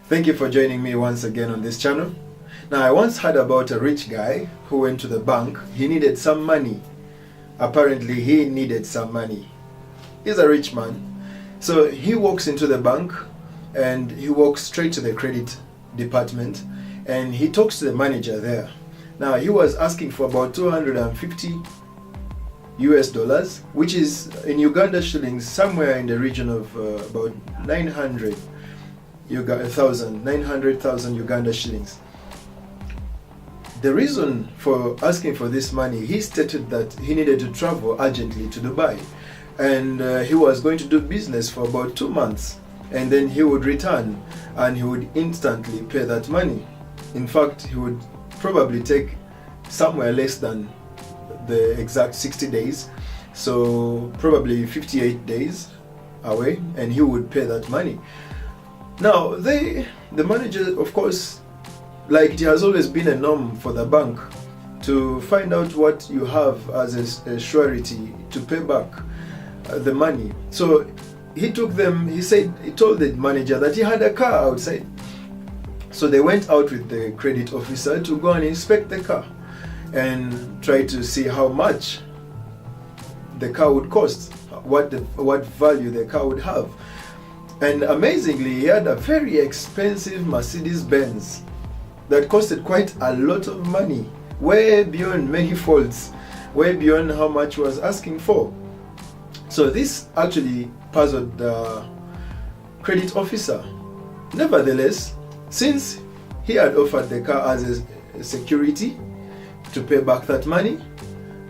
Thank you for joining me once again on this channel. Now, I once heard about a rich guy who went to the bank. He needed some money. Apparently, he needed some money. He's a rich man. So he walks into the bank and he walks straight to the credit department and he talks to the manager there. Now, he was asking for about 250 US dollars, which is in Uganda shillings somewhere in the region of about 900,000 Uganda shillings. The reason for asking for this money, he stated that he needed to travel urgently to Dubai and he was going to do business for about 2 months and then he would return and he would instantly pay that money. In fact, he would probably take somewhere less than the exact 60 days, so probably 58 days away, and he would pay that money. Now, the manager, of course, like it has always been a norm for the bank to find out what you have as a surety to pay back the money. So he took them, he told the manager that he had a car outside. So they went out with the credit officer to go and inspect the car and try to see how much the car would cost, what value the car would have. And amazingly, he had a very expensive Mercedes-Benz that costed quite a lot of money, way beyond many folds, way beyond how much he was asking for. So this actually puzzled the credit officer. Nevertheless, since he had offered the car as a security to pay back that money,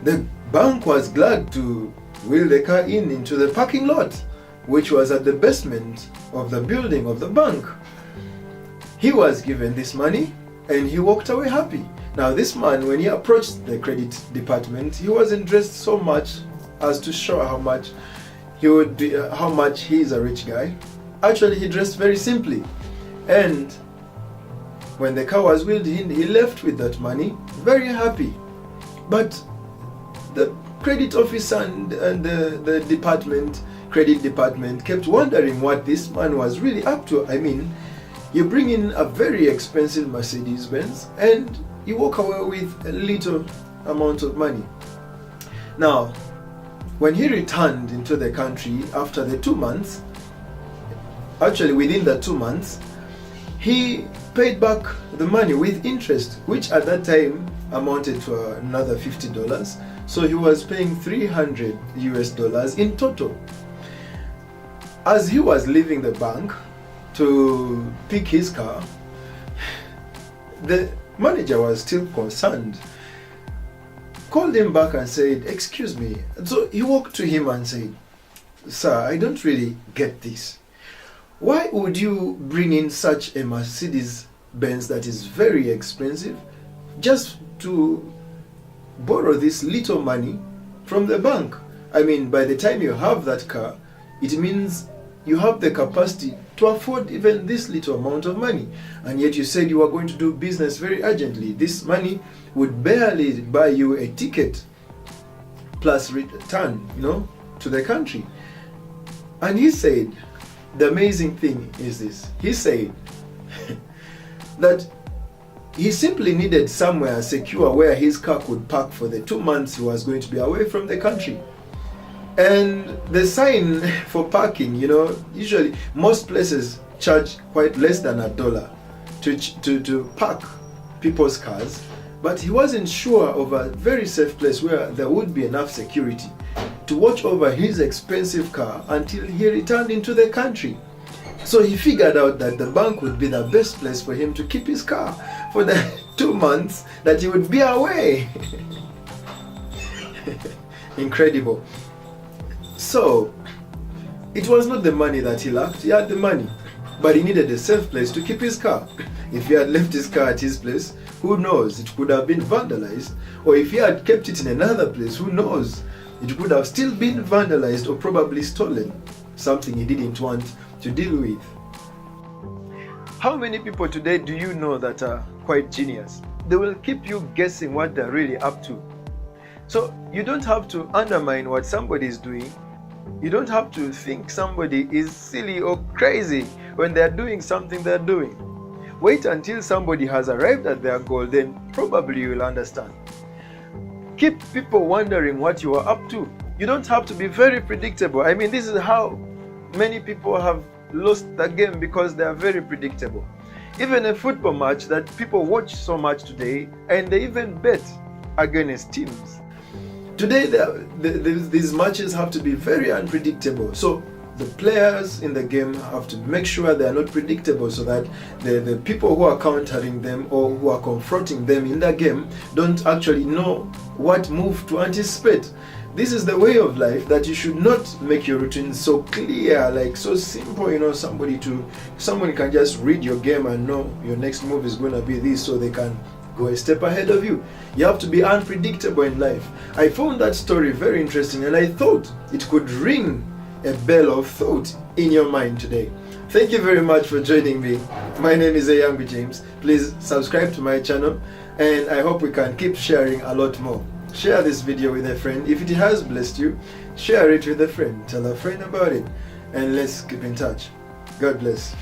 the bank was glad to wheel the car into the parking lot, which was at the basement of the building of the bank. He was given this money and he walked away happy. Now, this man, when he approached the credit department, he wasn't dressed so much as to show how much he is a rich guy. Actually, he dressed very simply, and when the car was wheeled in, he left with that money very happy. But the credit officer and the credit department kept wondering what this man was really up to. I mean, you bring in a very expensive Mercedes-Benz and you walk away with a little amount of money. Now, when he returned into the country after the 2 months, actually within the 2 months, he paid back the money with interest, which at that time amounted to another $50. So he was paying 300 US dollars in total. As he was leaving the bank to pick his car, the manager was still concerned, called him back and said, "Excuse me." So he walked to him and said, "Sir, I don't really get this. Why would you bring in such a Mercedes-Benz that is very expensive just to borrow this little money from the bank? I mean, by the time you have that car, it means you have the capacity to afford even this little amount of money. And yet you said you were going to do business very urgently. This money would barely buy you a ticket plus return, to the country." And he said, the amazing thing is this. He said that he simply needed somewhere secure where his car could park for the 2 months he was going to be away from the country. And the sign for parking, usually most places charge quite less than $1 to park people's cars. But he wasn't sure of a very safe place where there would be enough security to watch over his expensive car until he returned into the country. So he figured out that the bank would be the best place for him to keep his car for the 2 months that he would be away. Incredible. So it was not the money that he lacked. He had the money, but he needed a safe place to keep his car. If he had left his car at his place, who knows, it could have been vandalized. Or if he had kept it in another place, who knows, it could have still been vandalized or probably stolen, something he didn't want to deal with. How many people today do you know that are quite genius? They will keep you guessing what they're really up to. So you don't have to undermine what somebody is doing. You don't have to think somebody is silly or crazy when they're doing something they're doing. Wait until somebody has arrived at their goal, then probably you will understand. Keep people wondering what you are up to. You don't have to be very predictable. I mean, this is how many people have lost the game, because they are very predictable. Even a football match that people watch so much today, and they even bet against teams. Today, these matches have to be very unpredictable. So the players in the game have to make sure they are not predictable, so that the people who are countering them or who are confronting them in the game don't actually know what move to anticipate. This is the way of life, that you should not make your routine so clear, like so simple, someone can just read your game and know your next move is going to be this, so they can go a step ahead of you. You have to be unpredictable in life. I found that story very interesting, and I thought it could ring a bell of thought in your mind today. Thank you very much for joining me. My name is Eyambi James. Please subscribe to my channel, and I hope we can keep sharing a lot more. Share this video with a friend. If it has blessed you, share it with a friend. Tell a friend about it, and let's keep in touch. God bless.